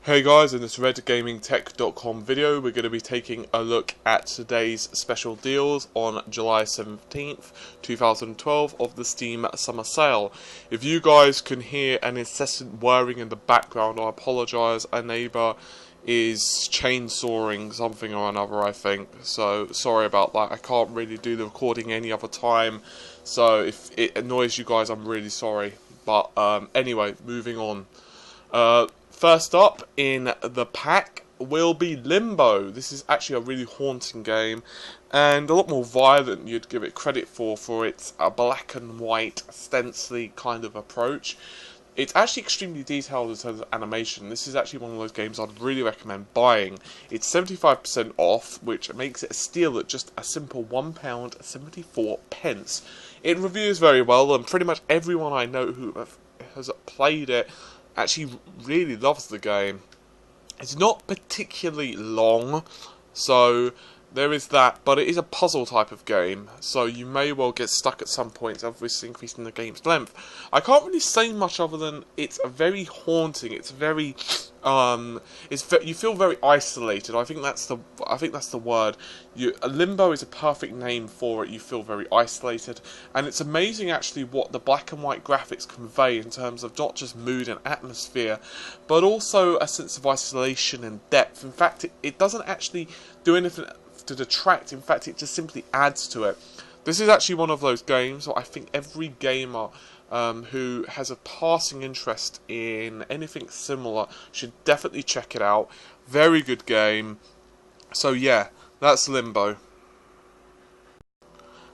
Hey guys, in this redgamingtech.com video we're going to be taking a look at today's special deals on July 17th, 2012 of the Steam Summer Sale. If you guys can hear an incessant whirring in the background, I apologise, a neighbour is chainsawing something or another, I think, so sorry about that. I can't really do the recording any other time, so if it annoys you guys I'm really sorry, but anyway, moving on. First up in the pack will be Limbo. This is actually a really haunting game and a lot more violent than you'd give it credit for its black and white stencily kind of approach. It's actually extremely detailed in terms of animation. This is actually one of those games I'd really recommend buying. It's 75% off, which makes it a steal at just a simple £1.74. It reviews very well, and pretty much everyone I know who has played it actually really loves the game. It's not particularly long, so there is that, but it is a puzzle type of game, so you may well get stuck at some points, obviously increasing the game's length. I can't really say much other than it's very haunting. It's very you feel very isolated. I think that's the word. Limbo is a perfect name for it. You feel very isolated, and it's amazing actually what the black and white graphics convey in terms of not just mood and atmosphere, but also a sense of isolation and depth. In fact, it doesn't actually do anything to detract. In fact, it just simply adds to it. This is actually one of those games where I think every gamer who has a passing interest in anything similar should definitely check it out. Very good game. So yeah, that's Limbo.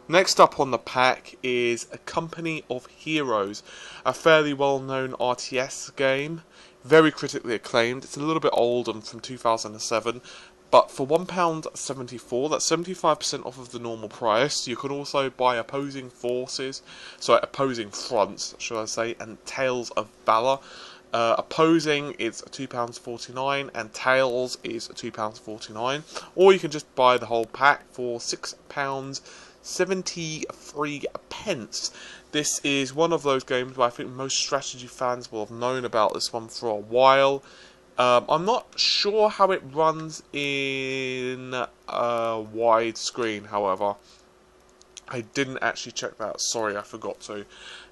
Next up on the pack is A Company of Heroes, a fairly well-known RTS game, very critically acclaimed. It's a little bit old and from 2007. But for £1.74, that's 75% off of the normal price. You can also buy opposing fronts, should I say, and Tales of Valor. Opposing is £2.49 and Tales is £2.49. Or you can just buy the whole pack for £6.73. This is one of those games where I think most strategy fans will have known about this one for a while. I'm not sure how it runs in widescreen, however. I didn't actually check that, sorry, I forgot to.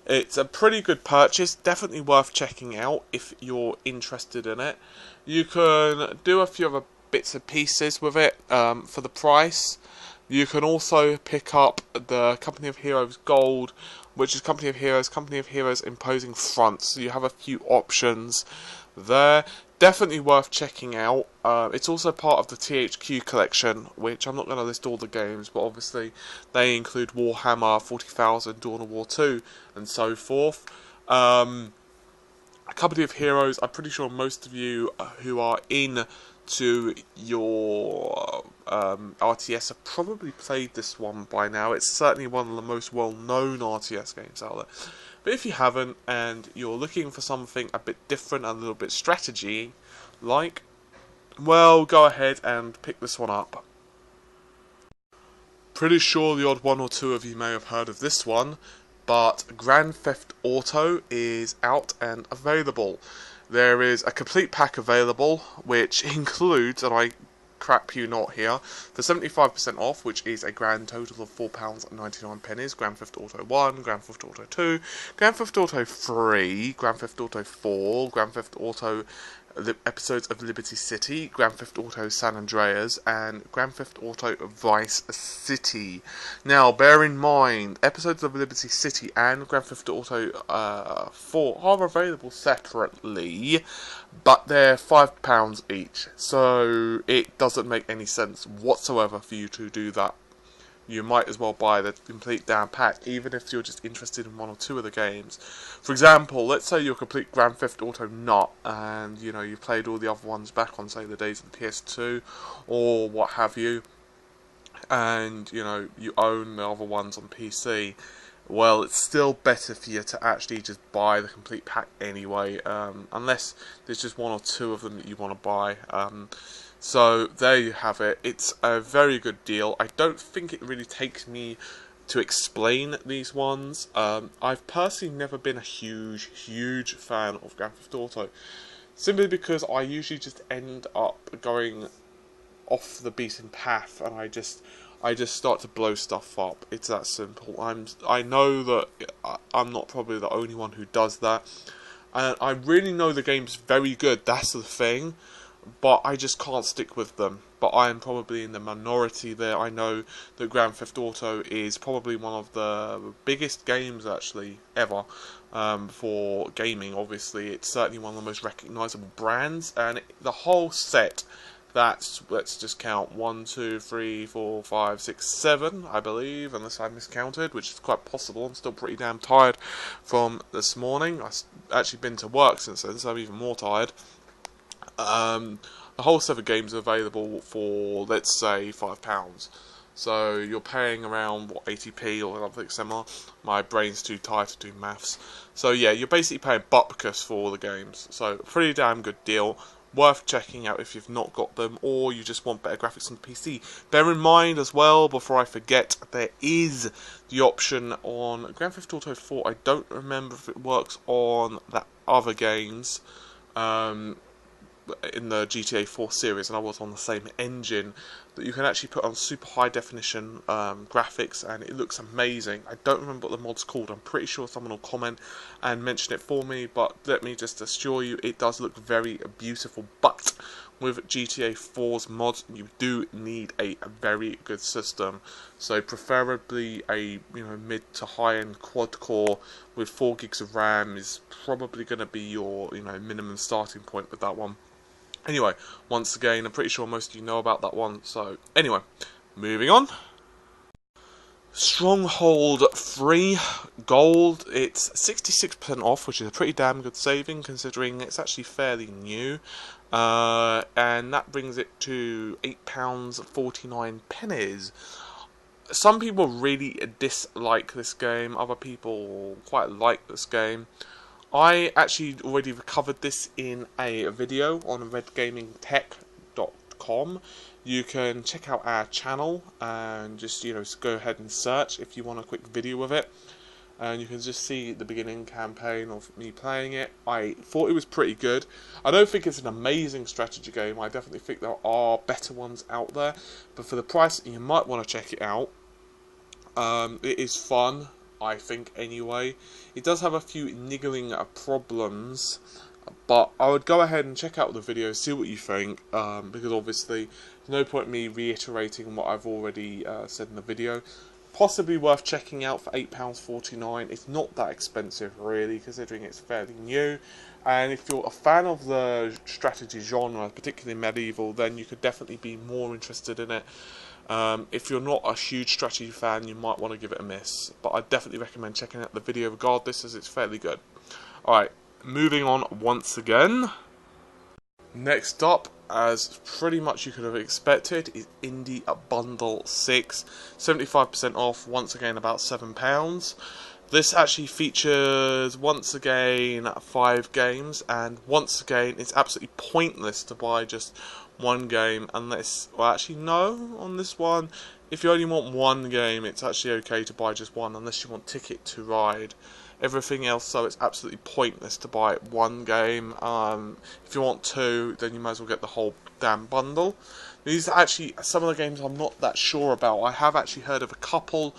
It's a pretty good purchase, definitely worth checking out if you're interested in it. You can do a few other bits and pieces with it for the price. You can also pick up the Company of Heroes Gold, which is Company of Heroes Imposing Fronts. So you have a few options there. Definitely worth checking out. It's also part of the THQ collection, which I'm not going to list all the games, but obviously they include Warhammer 40,000, Dawn of War 2, and so forth. A Company of Heroes, I'm pretty sure most of you who are into your RTS have probably played this one by now. It's certainly one of the most well-known RTS games out there. But if you haven't, and you're looking for something a bit different, a little bit strategy-like, well, go ahead and pick this one up. Pretty sure the odd one or two of you may have heard of this one, but Grand Theft Auto is out and available. There is a complete pack available, which includes, and I crap you not here, for 75% off, which is a grand total of £4.99, Grand Theft Auto 1, Grand Theft Auto 2, Grand Theft Auto 3, Grand Theft Auto 4, Grand Theft Auto Episodes of Liberty City, Grand Theft Auto San Andreas, and Grand Theft Auto Vice City. Now, bear in mind, Episodes of Liberty City and Grand Theft Auto 4 are available separately, but they're £5 each, so it doesn't make any sense whatsoever for you to do that. You might as well buy the complete damn pack, even if you're just interested in one or two of the games. For example, let's say you're a complete Grand Theft Auto nut, and you know you've played all the other ones back on, say, the days of the PS2 or what have you, and you know you own the other ones on PC. Well, it's still better for you to actually just buy the complete pack anyway, unless there's just one or two of them that you want to buy. So there you have it. It's a very good deal. I don't think it really takes me to explain these ones. I've personally never been a huge fan of Grand Theft Auto. simply because I usually just end up going off the beaten path, and I just start to blow stuff up. It's that simple. I know that I'm not probably the only one who does that, and I really know the game's very good. That's the thing, but I just can't stick with them. But I am probably in the minority there. I know that Grand Theft Auto is probably one of the biggest games actually ever for gaming. Obviously, it's certainly one of the most recognisable brands, and the whole set. That's, let's just count, 1, 2, 3, 4, 5, 6, 7, I believe, unless I miscounted, which is quite possible. I'm still pretty damn tired from this morning. I've actually been to work since then, so I'm even more tired. The whole 7 games are available for, let's say, £5. So you're paying around, what, 80p or something similar. My brain's too tired to do maths. So yeah, you're basically paying bupkis for all the games. So pretty damn good deal. Worth checking out if you've not got them, or you just want better graphics on the PC. Bear in mind as well, before I forget, there is the option on Grand Theft Auto 4. I don't remember if it works on that other games in the GTA 4 series, and I was on the same engine, that you can actually put on super high definition graphics, and it looks amazing. I don't remember what the mod's called. I'm pretty sure someone will comment and mention it for me, but let me just assure you, it does look very beautiful. But with GTA 4's mods, you do need a very good system, so preferably a mid to high end quad core with 4 gigs of RAM is probably going to be your minimum starting point with that one. Anyway, once again, I'm pretty sure most of you know about that one, so anyway, moving on. Stronghold 3 Gold, it's 66% off, which is a pretty damn good saving considering it's actually fairly new, and that brings it to £8.49. Some people really dislike this game, other people quite like this game. I actually already covered this in a video on redgamingtech.com. You can check out our channel and just go ahead and search if you want a quick video of it, and you can just see the beginning campaign of me playing it. I thought it was pretty good. I don't think it's an amazing strategy game. I definitely think there are better ones out there, but for the price you might want to check it out. It is fun, I think, anyway. It does have a few niggling problems, but I would go ahead and check out the video, see what you think, because obviously there's no point in me reiterating what I've already said in the video. Possibly worth checking out for £8.49. It's not that expensive really, considering it's fairly new, and if you're a fan of the strategy genre, particularly medieval, then you could definitely be more interested in it. If you're not a huge strategy fan, you might want to give it a miss, but I definitely recommend checking out the video regardless, as it's fairly good. Alright, moving on once again. Next up, as pretty much you could have expected, is Indie Bundle 6. 75% off, once again about £7. This actually features, once again, 5 games, and once again, it's absolutely pointless to buy just one game unless, well actually no, on this one, if you only want one game, it's actually okay to buy just one, unless you want Ticket to Ride. Everything else, so it's absolutely pointless to buy one game. If you want 2, then you might as well get the whole damn bundle. These are actually some of the games I'm not that sure about. I have actually heard of a couple,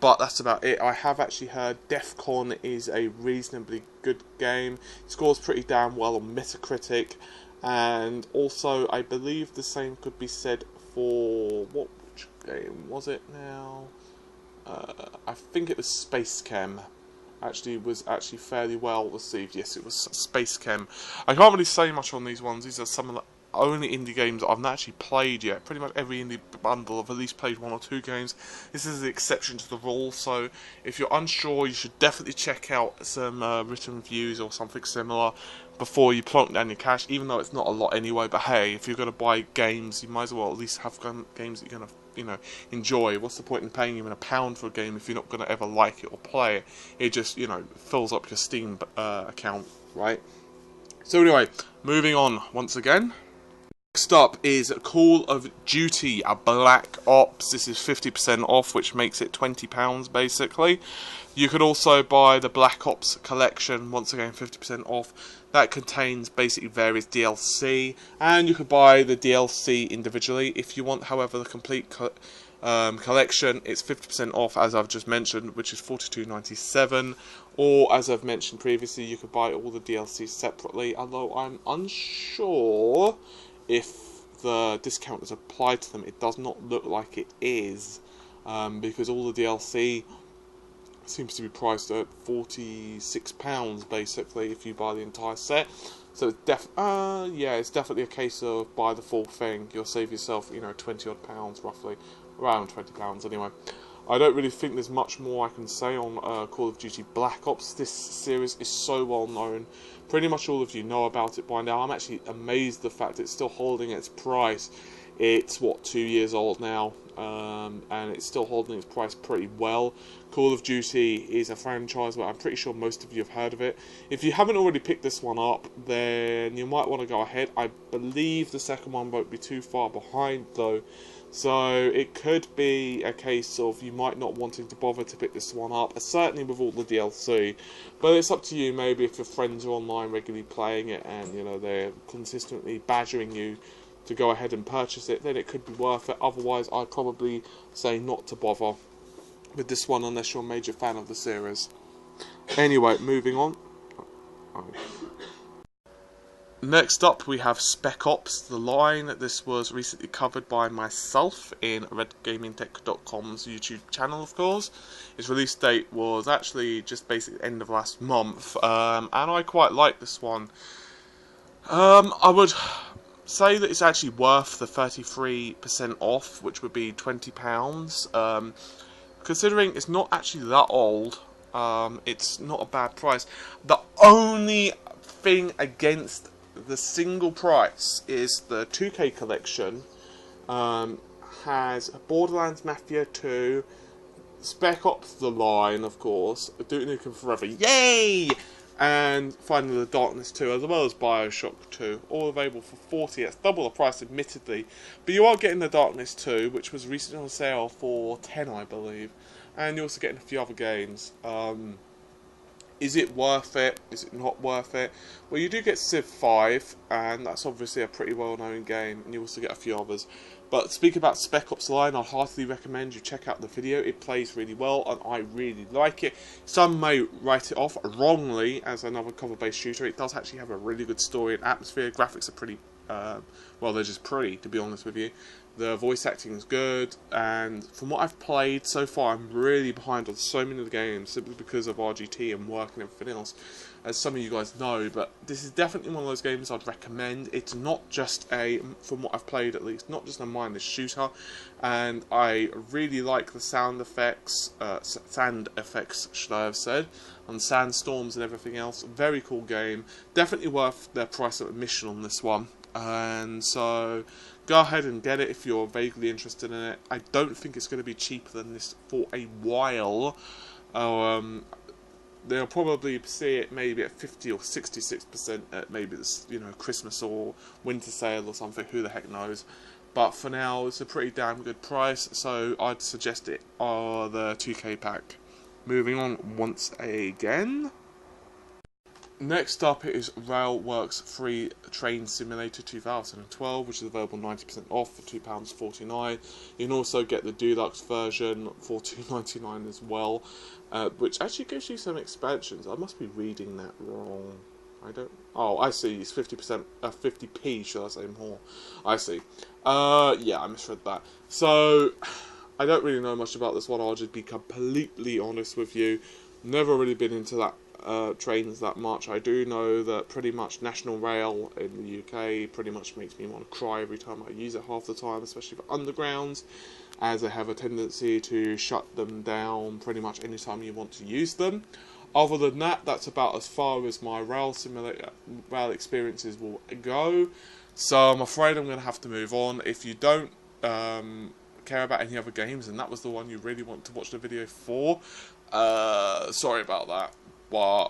but that's about it. I have actually heard Defcon is a reasonably good game. It scores pretty damn well on Metacritic, and also I believe the same could be said for, which game was it now? I think it was Space Chem. Was actually fairly well received. Yes, it was Space Chem. I can't really say much on these ones. These are some of the only indie games I've not actually played yet. Pretty much every indie bundle I've at least played 1 or 2 games. This is the exception to the rule, so if you're unsure, you should definitely check out some written reviews or something similar before you plonk down your cash, even though it's not a lot anyway. But hey, if you're going to buy games, you might as well at least have games that you're going to enjoy. What's the point in paying even £1 for a game if you're not going to ever like it or play it? It just, fills up your Steam account, right? So anyway, moving on once again. Next up is Call of Duty Black Ops. This is 50% off, which makes it £20 basically. You could also buy the Black Ops collection, once again 50% off. That contains basically various DLC, and you could buy the DLC individually if you want. However, the complete collection, it's 50% off, as I've just mentioned, which is $42.97. Or, as I've mentioned previously, you could buy all the DLC separately, although I'm unsure if the discount is applied to them. It does not look like it is, because all the DLC seems to be priced at £46 basically if you buy the entire set. So it's it's definitely a case of buy the full thing. You'll save yourself, you know, 20 odd pounds roughly, around £20 anyway. I don't really think there's much more I can say on Call of Duty Black Ops. This series is so well known. Pretty much all of you know about it by now. I'm actually amazed the fact it's still holding its price. It's, what, 2 years old now, and it's still holding its price pretty well. Call of Duty is a franchise where I'm pretty sure most of you have heard of it. If you haven't already picked this one up, then you might want to go ahead. I believe the second one won't be too far behind, though. So it could be a case of you might not wanting to bother to pick this one up, certainly with all the DLC. But it's up to you. Maybe if your friends are online regularly playing it and, you know, they're consistently badgering you to go ahead and purchase it, then it could be worth it. Otherwise, I'd probably say not to bother with this one unless you're a major fan of the series. Anyway, moving on. Next up, we have Spec Ops The Line. This was recently covered by myself in redgamingtech.com's YouTube channel, of course. Its release date was actually just basically end of last month, and I quite like this one. I would say that it's actually worth the 33% off, which would be £20. Considering it's not actually that old, it's not a bad price. The only thing against the single price is the 2K collection has Borderlands Mafia 2, Spec Ops The Line, of course, Duke Nukem Forever, yay! And Finding the Darkness 2, as well as Bioshock 2, all available for $40. That's double the price, admittedly. But you are getting the Darkness 2, which was recently on sale for $10, I believe. And you're also getting a few other games. Is it worth it? Is it not worth it? Well, you do get Civ 5, and that's obviously a pretty well-known game, and you also get a few others. But speaking about Spec Ops The Line, I'd heartily recommend you check out the video. It plays really well, and I really like it. Some may write it off wrongly as another cover-based shooter. It does actually have a really good story and atmosphere. Graphics are pretty, well, they're just pretty, to be honest with you. The voice acting is good, and from what I've played so far, I'm really behind on so many of the games simply because of RGT and work and everything else, as some of you guys know. But this is definitely one of those games I'd recommend. It's not just a, from what I've played at least, not just a mindless shooter, and I really like the sound effects, should I have said, and sandstorms and everything else. Very cool game, definitely worth their price of admission on this one. And so go ahead and get it if you're vaguely interested in it. I don't think it's going to be cheaper than this for a while. They'll probably see it maybe at 50 or 66% at maybe this, you know, Christmas or winter sale or something. Who the heck knows? But for now, it's a pretty damn good price. So I'd suggest it. The 2K pack. Moving on once again. Next up is Railworks Free Train Simulator 2012, which is available 90% off for £2.49. You can also get the deluxe version for £2.99 as well, which actually gives you some expansions. I must be reading that wrong. I don't. Oh, I see. It's 50%, 50p, should I say more? I see. Yeah, I misread that. So, I don't really know much about this one. I'll just be completely honest with you. Never really been into that. Trains that much. I do know that pretty much National Rail in the UK pretty much makes me want to cry every time I use it half the time, especially for undergrounds, as they have a tendency to shut them down pretty much any time you want to use them. Other than that, that's about as far as my rail experiences will go. So I'm afraid I'm going to have to move on. If you don't care about any other games and that was the one you really want to watch the video for, sorry about that. But,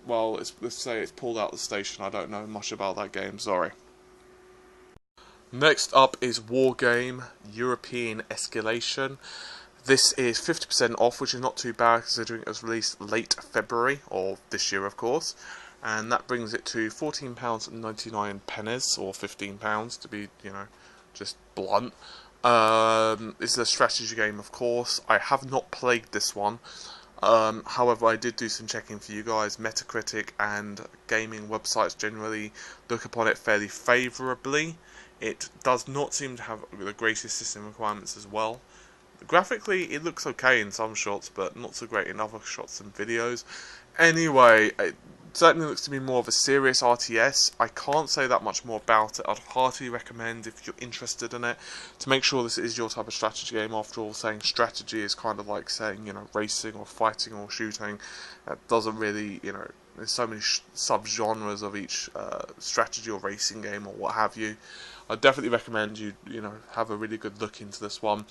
well, let's say it's pulled out the station. I don't know much about that game, sorry. Next up is Wargame European Escalation. This is 50% off, which is not too bad considering it was released late February, or this year of course. and that brings it to £14.99, or £15 to be, just blunt. This is a strategy game, of course. I have not played this one. However, I did do some checking for you guys. Metacritic and gaming websites generally look upon it fairly favourably. It does not seem to have the greatest system requirements as well. Graphically, it looks okay in some shots, but not so great in other shots and videos. Anyway, it certainly looks to be more of a serious RTS. I can't say that much more about it. I'd heartily recommend, if you're interested in it, to make sure this is your type of strategy game. After all, saying strategy is kind of like saying, racing or fighting or shooting. That doesn't really, there's so many sub-genres of each strategy or racing game or what have you. I definitely recommend you, have a really good look into this one.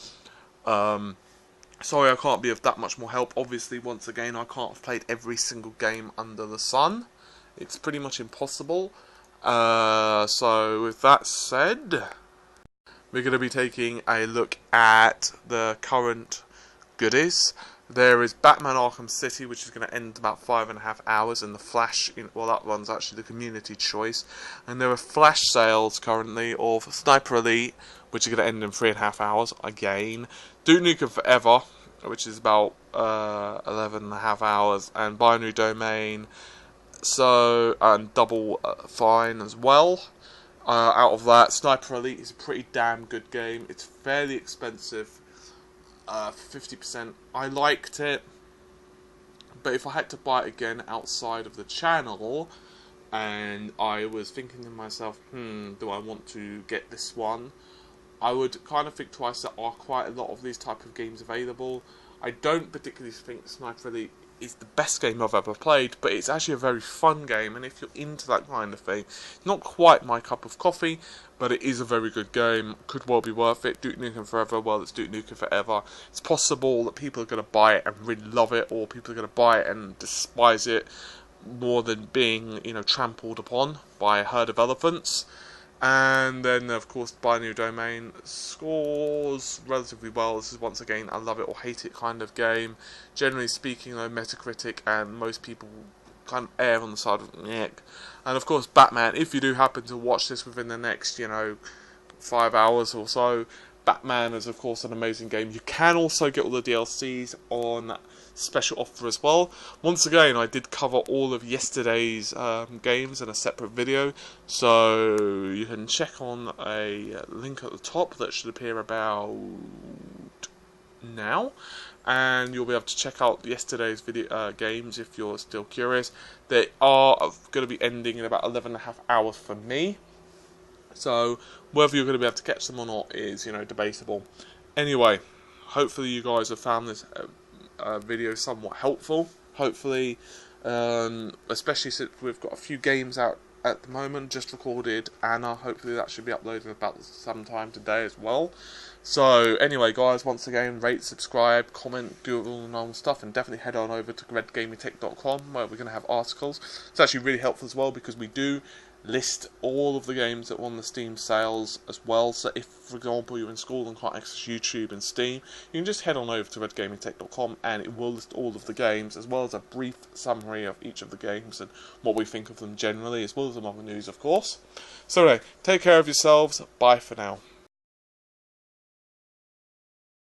Sorry I can't be of that much more help. Obviously, once again, I can't have played every single game under the sun. It's pretty much impossible. So with that said, we're going to be taking a look at the current goodies. There is Batman Arkham City, which is going to end in about 5.5 hours, and the Flash, well, that one's actually the community choice. And there are Flash sales currently of Sniper Elite, which are going to end in 3.5 hours again. Duke Nukem Forever, which is about 11.5 hours, and Binary Domain, and Double Fine as well. Out of that, Sniper Elite is a pretty damn good game. It's fairly expensive. 50%. I liked it, but if I had to buy it again outside of the channel, and I was thinking to myself, do I want to get this one? I would kind of think twice. There are quite a lot of these type of games available. I don't particularly think Sniper Elite is the best game I've ever played, but it's actually a very fun game, and if you're into that kind of thing, it's not quite my cup of coffee, but it is a very good game. Could well be worth it. Duke Nukem Forever, well, it's Duke Nukem Forever. It's possible that people are going to buy it and really love it, or people are going to buy it and despise it more than being, trampled upon by a herd of elephants. And then, of course, Binary Domain scores relatively well. This is, once again, a love it or hate it kind of game. Generally speaking, though, Metacritic and most people kind of err on the side of Nick. And, of course, Batman, if you do happen to watch this within the next, 5 hours or so, Batman is, of course, an amazing game. You can also get all the DLCs on special offer as well. Once again, I did cover all of yesterday's games in a separate video, so you can check on a link at the top that should appear about now, and you'll be able to check out yesterday's video games if you're still curious. They are going to be ending in about 11.5 hours for me. So whether you're going to be able to catch them or not is, debatable. Anyway, hopefully you guys have found this video somewhat helpful. Hopefully, especially since we've got a few games out at the moment. Just recorded Anna. Hopefully that should be uploaded about sometime today as well. So anyway, guys, once again, rate, subscribe, comment, do all the normal stuff, and definitely head on over to redgamertech.com where we're going to have articles. It's actually really helpful as well because we do list all of the games that won the Steam sales as well. So if, for example, you're in school and can't access YouTube and Steam, you can just head on over to redgamertech.com and it will list all of the games, as well as a brief summary of each of the games and what we think of them generally, as well as some other news, of course. So anyway, take care of yourselves. Bye for now.